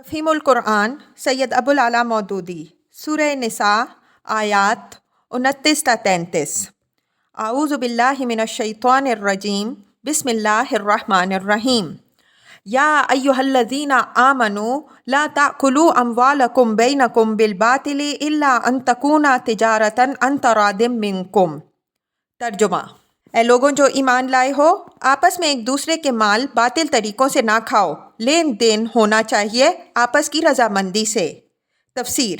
تفہیم القرآن سید ابوالعلا مودودی سورہ نساء آیات 29 تا 33۔ اعوذ باللہ من الشیطان الرجیم بسم اللہ الرحمن الرحیم۔ یا ایہا الذین آمنوا لا تأکلوا اموالکم بینکم بالباطل الا ان تکون تجارۃ عن تراض منکم۔ ترجمہ: اے لوگوں جو ایمان لائے ہو، آپس میں ایک دوسرے کے مال باطل طریقوں سے نہ کھاؤ، لین دین ہونا چاہیے آپس کی رضامندی سے۔ تفسیر: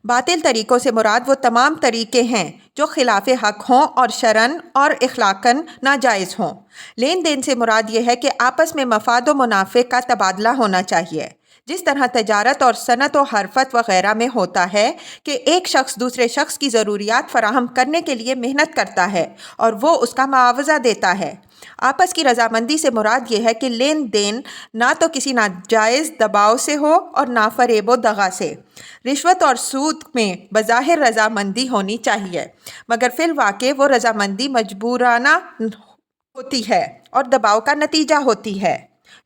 باطل طریقوں سے مراد وہ تمام طریقے ہیں جو خلاف حق ہوں اور شرعاً اور اخلاقاً ناجائز ہوں۔ لین دین سے مراد یہ ہے کہ آپس میں مفاد و منافع کا تبادلہ ہونا چاہیے، جس طرح تجارت اور صنعت و حرفت وغیرہ میں ہوتا ہے کہ ایک شخص دوسرے شخص کی ضروریات فراہم کرنے کے لیے محنت کرتا ہے اور وہ اس کا معاوضہ دیتا ہے۔ آپس کی رضامندی سے مراد یہ ہے کہ لین دین نہ تو کسی ناجائز دباؤ سے ہو اور نہ فریب و دغا سے۔ رشوت اور سود میں بظاہر رضامندی ہونی چاہیے، مگر فی الواقع وہ رضامندی مجبورانہ ہوتی ہے اور دباؤ کا نتیجہ ہوتی ہے۔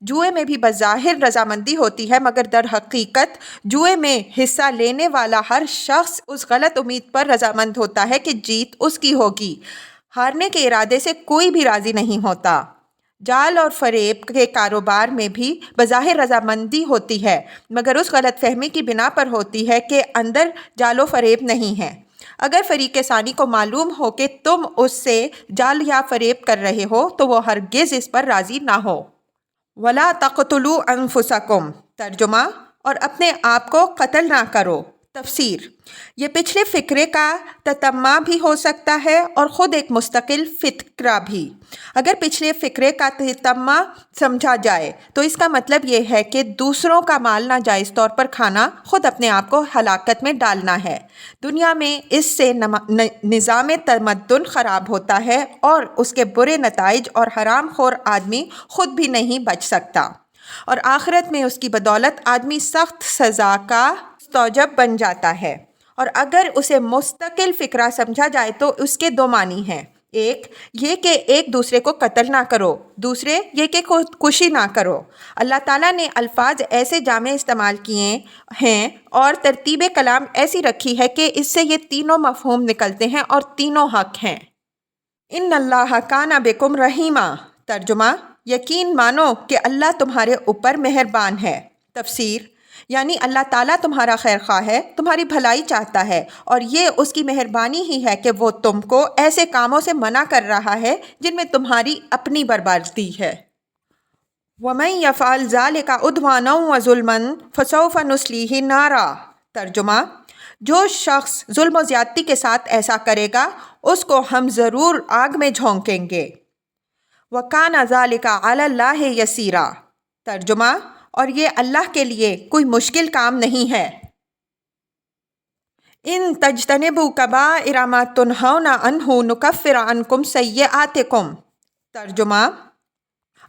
جوئے میں بھی بظاہر رضامندی ہوتی ہے، مگر در حقیقت جوئے میں حصہ لینے والا ہر شخص اس غلط امید پر رضامند ہوتا ہے کہ جیت اس کی ہوگی۔ ہارنے کے ارادے سے کوئی بھی راضی نہیں ہوتا۔ جال اور فریب کے کاروبار میں بھی بظاہر رضامندی ہوتی ہے، مگر اس غلط فہمی کی بنا پر ہوتی ہے کہ اندر جال و فریب نہیں ہے۔ اگر فریق ثانی کو معلوم ہو کہ تم اس سے جال یا فریب کر رہے ہو تو وہ ہرگز اس پر راضی نہ ہو۔ وَلَا تَقْتُلُوا أَنفُسَكُمْ۔ ترجمہ: اور اپنے آپ کو قتل نہ کرو۔ تفسیر: یہ پچھلے فقرے کا تتمہ بھی ہو سکتا ہے اور خود ایک مستقل فقرہ بھی۔ اگر پچھلے فقرے کا تتمہ سمجھا جائے تو اس کا مطلب یہ ہے کہ دوسروں کا مال ناجائز طور پر کھانا خود اپنے آپ کو ہلاکت میں ڈالنا ہے۔ دنیا میں اس سے نظام تمدن خراب ہوتا ہے اور اس کے برے نتائج اور حرام خور آدمی خود بھی نہیں بچ سکتا، اور آخرت میں اس کی بدولت آدمی سخت سزا کا مستوجب بن جاتا ہے۔ اور اگر اسے مستقل فقرہ سمجھا جائے تو اس کے دو معنی ہیں: ایک یہ کہ ایک دوسرے کو قتل نہ کرو، دوسرے یہ کہ خودکشی نہ کرو۔ اللہ تعالیٰ نے الفاظ ایسے جامع استعمال کیے ہیں اور ترتیب کلام ایسی رکھی ہے کہ اس سے یہ تینوں مفہوم نکلتے ہیں اور تینوں حق ہیں۔ ان اللہ کان بکم رحیما۔ ترجمہ: یقین مانو کہ اللہ تمہارے اوپر مہربان ہے۔ تفسیر: یعنی اللہ تعالیٰ تمہارا خیر خواہ ہے، تمہاری بھلائی چاہتا ہے، اور یہ اس کی مہربانی ہی ہے کہ وہ تم کو ایسے کاموں سے منع کر رہا ہے جن میں تمہاری اپنی بربادی ہے۔ وَمَن يَفْعَلْ ذَلِكَ عُدْوَانًا وَظُلْمًا فَسَوْفَ نُصْلِيهِ نَارًا۔ ترجمہ: جو شخص ظلم و زیادتی کے ساتھ ایسا کرے گا اس کو ہم ضرور آگ میں جھونکیں گے۔ وَكَانَ ذَلِكَ عَلَى اللَّهِ يَسِيرًا۔ ترجمہ: اور یہ اللہ کے لیے کوئی مشکل کام نہیں ہے۔ ان تجتنبوا کبائر ما تنہون عنہ نکفر عنکم سیئاتکم۔ ترجمہ: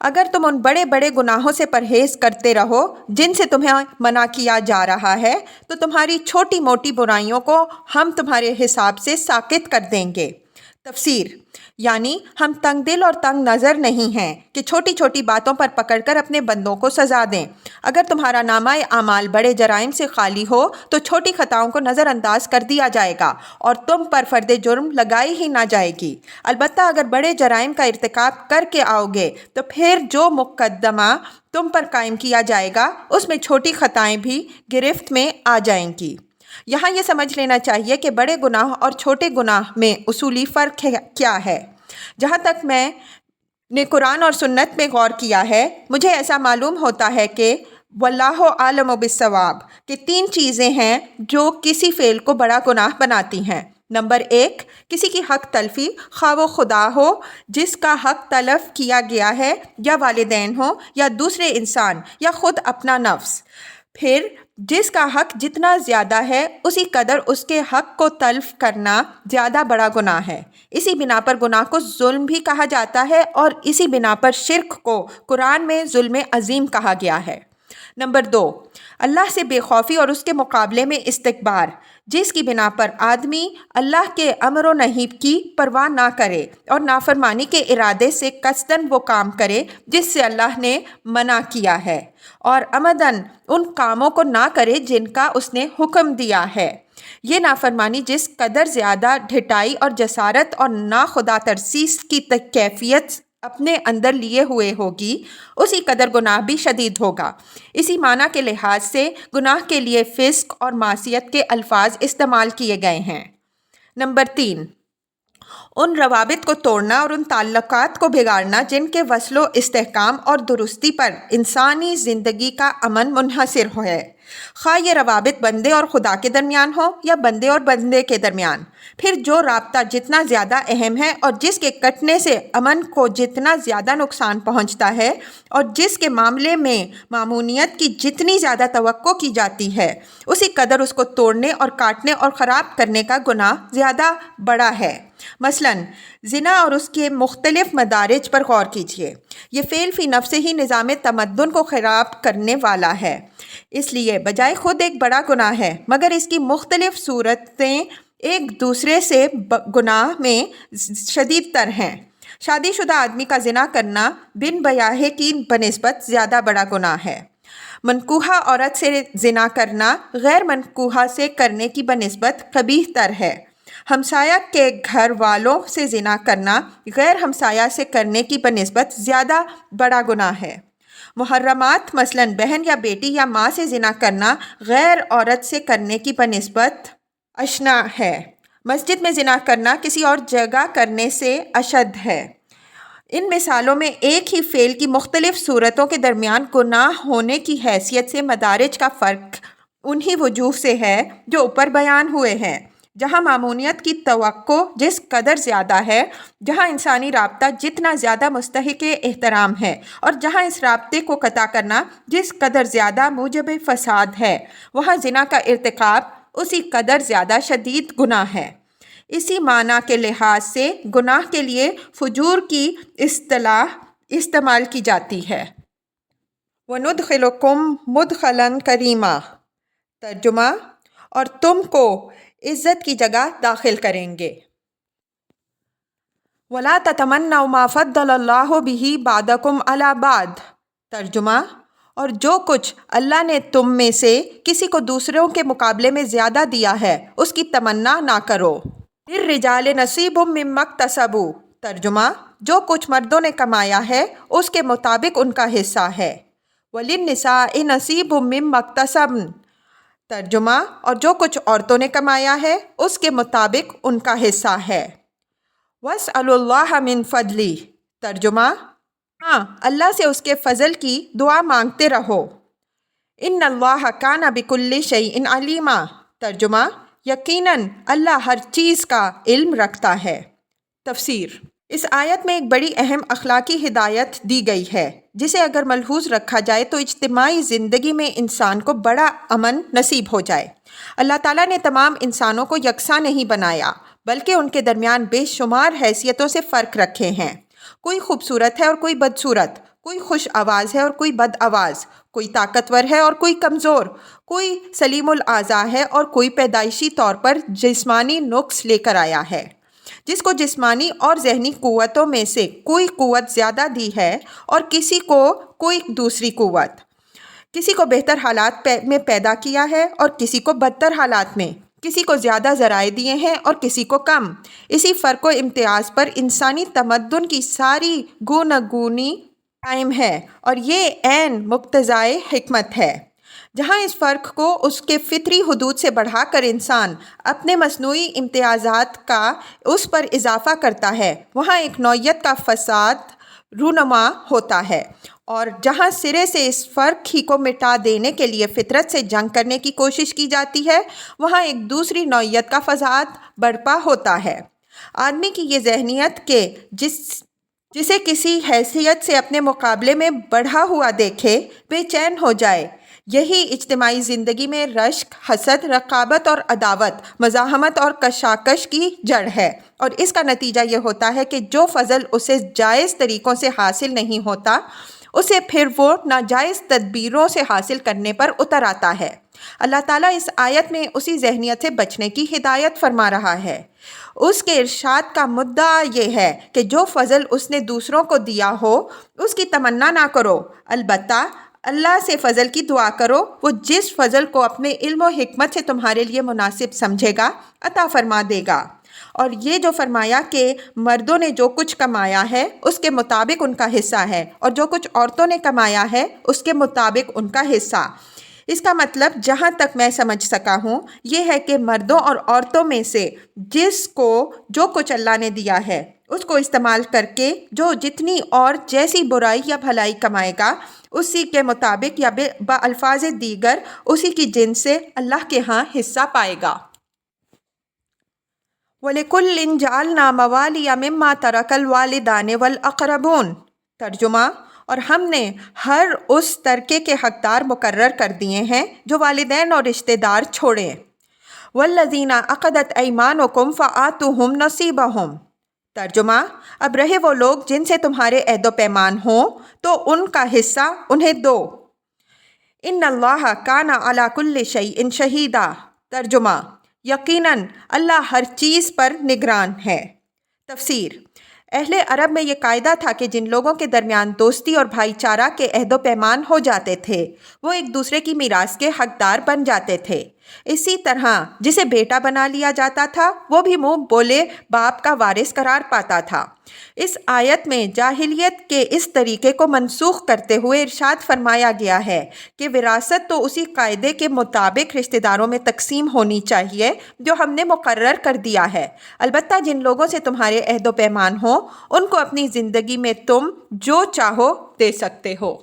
اگر تم ان بڑے بڑے گناہوں سے پرہیز کرتے رہو جن سے تمہیں منع کیا جا رہا ہے تو تمہاری چھوٹی موٹی برائیوں کو ہم تمہارے حساب سے ساقط کر دیں گے۔ تفسیر: یعنی ہم تنگ دل اور تنگ نظر نہیں ہیں کہ چھوٹی چھوٹی باتوں پر پکڑ کر اپنے بندوں کو سزا دیں۔ اگر تمہارا نامہ اعمال بڑے جرائم سے خالی ہو تو چھوٹی خطاؤں کو نظر انداز کر دیا جائے گا اور تم پر فرد جرم لگائی ہی نہ جائے گی۔ البتہ اگر بڑے جرائم کا ارتکاب کر کے آؤ گے تو پھر جو مقدمہ تم پر قائم کیا جائے گا اس میں چھوٹی خطائیں بھی گرفت میں آ جائیں گی۔ یہاں یہ سمجھ لینا چاہیے کہ بڑے گناہ اور چھوٹے گناہ میں اصولی فرق کیا ہے۔ جہاں تک میں نے قرآن اور سنت میں غور کیا ہے، مجھے ایسا معلوم ہوتا ہے کہ واللہ عالم بالصواب کہ تین چیزیں ہیں جو کسی فعل کو بڑا گناہ بناتی ہیں۔ نمبر 1، کسی کی حق تلفی، خواہ وہ خدا ہو جس کا حق تلف کیا گیا ہے، یا والدین ہو، یا دوسرے انسان، یا خود اپنا نفس۔ پھر جس کا حق جتنا زیادہ ہے اسی قدر اس کے حق کو تلف کرنا زیادہ بڑا گناہ ہے۔ اسی بنا پر گناہ کو ظلم بھی کہا جاتا ہے اور اسی بنا پر شرک کو قرآن میں ظلم عظیم کہا گیا ہے۔ نمبر 2، اللہ سے بے خوفی اور اس کے مقابلے میں استکبار، جس کی بنا پر آدمی اللہ کے امر و نہی کی پرواہ نہ کرے اور نافرمانی کے ارادے سے قصداً وہ کام کرے جس سے اللہ نے منع کیا ہے، اور عمداً ان کاموں کو نہ کرے جن کا اس نے حکم دیا ہے۔ یہ نافرمانی جس قدر زیادہ ڈھٹائی اور جسارت اور ناخدا ترسی کی کیفیت اپنے اندر لیے ہوئے ہوگی، اسی قدر گناہ بھی شدید ہوگا۔ اسی معنی کے لحاظ سے گناہ کے لیے فسق اور معصیت کے الفاظ استعمال کیے گئے ہیں۔ نمبر 3، ان روابط کو توڑنا اور ان تعلقات کو بگاڑنا جن کے وصل و استحکام اور درستی پر انسانی زندگی کا امن منحصر ہے، خواہ یہ روابط بندے اور خدا کے درمیان ہوں یا بندے اور بندے کے درمیان۔ پھر جو رابطہ جتنا زیادہ اہم ہے اور جس کے کٹنے سے امن کو جتنا زیادہ نقصان پہنچتا ہے اور جس کے معاملے میں مامونیت کی جتنی زیادہ توقع کی جاتی ہے، اسی قدر اس کو توڑنے اور کاٹنے اور خراب کرنے کا گناہ زیادہ بڑا ہے۔ مثلاً زنا اور اس کے مختلف مدارج پر غور کیجیے۔ یہ فعل فی نفس ہی نظام تمدن کو خراب کرنے والا ہے، اس لیے بجائے خود ایک بڑا گناہ ہے، مگر اس کی مختلف صورتیں ایک دوسرے سے گناہ میں شدید تر ہیں۔ شادی شدہ آدمی کا زنا کرنا بن بیاہے کی بنسبت زیادہ بڑا گناہ ہے۔ منکوحہ عورت سے زنا کرنا غیر منکوحہ سے کرنے کی بنسبت قبیح تر ہے۔ ہمسایہ کے گھر والوں سے زنا کرنا غیر ہمسایہ سے کرنے کی بنسبت زیادہ بڑا گناہ ہے۔ محرمات مثلاً بہن یا بیٹی یا ماں سے زنا کرنا غیر عورت سے کرنے کی بنسبت اشنع ہے۔ مسجد میں زنا کرنا کسی اور جگہ کرنے سے اشد ہے۔ ان مثالوں میں ایک ہی فعل کی مختلف صورتوں کے درمیان گناہ ہونے کی حیثیت سے مدارج کا فرق انہی وجوہ سے ہے جو اوپر بیان ہوئے ہیں۔ جہاں مامونیت کی توقع جس قدر زیادہ ہے، جہاں انسانی رابطہ جتنا زیادہ مستحق احترام ہے، اور جہاں اس رابطے کو قطع کرنا جس قدر زیادہ موجب فساد ہے، وہاں زنا کا ارتکاب اسی قدر زیادہ شدید گناہ ہے۔ اسی معنی کے لحاظ سے گناہ کے لیے فجور کی اصطلاح استعمال کی جاتی ہے۔ وَنُدْخِلُكُمْ مُدْخَلًا كَرِيمًا، ترجمہ، اور تم کو عزت کی جگہ داخل کریں گے۔ وَلَا تَتَمَنَّوْا مَا فَضَّلَ اللَّهُ بِهِ بَعْضَكُمْ عَلَى بَعْضٍ، ترجمہ، اور جو کچھ اللہ نے تم میں سے کسی کو دوسروں کے مقابلے میں زیادہ دیا ہے اس کی تمنا نہ کرو۔ لِلرِّجَالِ نَصِيبٌ مِّمَّا اكْتَسَبُوا، ترجمہ، جو کچھ مردوں نے کمایا ہے اس کے مطابق ان کا حصہ ہے۔ وَلِلنِّسَاءِ نَصِيبٌ مِّمَّا اكْتَسَبْنَ، ترجمہ، اور جو کچھ عورتوں نے کمایا ہے اس کے مطابق ان کا حصہ ہے۔ وَاسْأَلُوا اللَّهَ مِن فَضْلِهِ، ترجمہ، ہاں اللہ سے اس کے فضل کی دعا مانگتے رہو۔ إِنَّ اللَّهَ كَانَ بِكُلِّ شَيْءٍ عَلِيمًا، ترجمہ، یقیناً اللہ ہر چیز کا علم رکھتا ہے۔ تفسیر۔ اس آیت میں ایک بڑی اہم اخلاقی ہدایت دی گئی ہے جسے اگر ملحوظ رکھا جائے تو اجتماعی زندگی میں انسان کو بڑا امن نصیب ہو جائے۔ اللہ تعالیٰ نے تمام انسانوں کو یکساں نہیں بنایا بلکہ ان کے درمیان بے شمار حیثیتوں سے فرق رکھے ہیں۔ کوئی خوبصورت ہے اور کوئی بدصورت، کوئی خوش آواز ہے اور کوئی بد آواز، کوئی طاقتور ہے اور کوئی کمزور، کوئی سلیم الاعضاء ہے اور کوئی پیدائشی طور پر جسمانی نقص لے کر آیا ہے۔ جس کو جسمانی اور ذہنی قوتوں میں سے کوئی قوت زیادہ دی ہے اور کسی کو کوئی دوسری قوت، کسی کو بہتر حالات میں پیدا کیا ہے اور کسی کو بدتر حالات میں، کسی کو زیادہ ذرائع دیے ہیں اور کسی کو کم۔ اسی فرق و امتیاز پر انسانی تمدن کی ساری گوناگونی قائم ہے اور یہ عین مقتضائے حکمت ہے۔ جہاں اس فرق کو اس کے فطری حدود سے بڑھا کر انسان اپنے مصنوعی امتیازات کا اس پر اضافہ کرتا ہے، وہاں ایک نوعیت کا فساد رونما ہوتا ہے، اور جہاں سرے سے اس فرق ہی کو مٹا دینے کے لیے فطرت سے جنگ کرنے کی کوشش کی جاتی ہے، وہاں ایک دوسری نوعیت کا فساد برپا ہوتا ہے۔ آدمی کی یہ ذہنیت کہ جسے کسی حیثیت سے اپنے مقابلے میں بڑھا ہوا دیکھے بے چین ہو جائے، یہی اجتماعی زندگی میں رشک، حسد، رقابت اور عداوت، مزاحمت اور کشاکش کی جڑ ہے، اور اس کا نتیجہ یہ ہوتا ہے کہ جو فضل اسے جائز طریقوں سے حاصل نہیں ہوتا اسے پھر وہ ناجائز تدبیروں سے حاصل کرنے پر اتر آتا ہے۔ اللہ تعالیٰ اس آیت میں اسی ذہنیت سے بچنے کی ہدایت فرما رہا ہے۔ اس کے ارشاد کا مدعا یہ ہے کہ جو فضل اس نے دوسروں کو دیا ہو اس کی تمنا نہ کرو، البتہ اللہ سے فضل کی دعا کرو، وہ جس فضل کو اپنے علم و حکمت سے تمہارے لیے مناسب سمجھے گا عطا فرما دے گا۔ اور یہ جو فرمایا کہ مردوں نے جو کچھ کمایا ہے اس کے مطابق ان کا حصہ ہے، اور جو کچھ عورتوں نے کمایا ہے اس کے مطابق ان کا حصہ، اس کا مطلب جہاں تک میں سمجھ سکا ہوں یہ ہے کہ مردوں اور عورتوں میں سے جس کو جو کچھ اللہ نے دیا ہے اس کو استعمال کر کے جو جتنی اور جیسی برائی یا بھلائی کمائے گا اسی کے مطابق یا بالفاظ دیگر اسی کی جنس سے اللہ کے ہاں حصہ پائے گا۔ وَلِكُلٍّ جَعَلْنَا مَوَالِيَ مِمَّا تَرَكَ الْوَالِدَانِ وَالْأَقْرَبُونَ، ترجمہ، اور ہم نے ہر اس ترکے کے حقدار مقرر کر دیے ہیں جو والدین اور رشتہ دار چھوڑیں۔ وَالَّذِينَ عَقَدَتْ أَيْمَانُكُمْ فَآتُوهُمْ نَصِيبَهُمْ، ترجمہ، اب رہے وہ لوگ جن سے تمہارے عہد و پیمان ہوں تو ان کا حصہ انہیں دو۔ ان اللہ کان علی کل شیء شہیدا، ترجمہ، یقیناً اللہ ہر چیز پر نگران ہے۔ تفسیر، اہل عرب میں یہ قاعدہ تھا کہ جن لوگوں کے درمیان دوستی اور بھائی چارہ کے عہد و پیمان ہو جاتے تھے وہ ایک دوسرے کی میراث کے حقدار بن جاتے تھے۔ اسی طرح جسے بیٹا بنا لیا جاتا تھا وہ بھی منہ بولے باپ کا وارث قرار پاتا تھا۔ اس آیت میں جاہلیت کے اس طریقے کو منسوخ کرتے ہوئے ارشاد فرمایا گیا ہے کہ وراثت تو اسی قاعدے کے مطابق رشتہ داروں میں تقسیم ہونی چاہیے جو ہم نے مقرر کر دیا ہے، البتہ جن لوگوں سے تمہارے عہد و پیمان ہوں ان کو اپنی زندگی میں تم جو چاہو دے سکتے ہو۔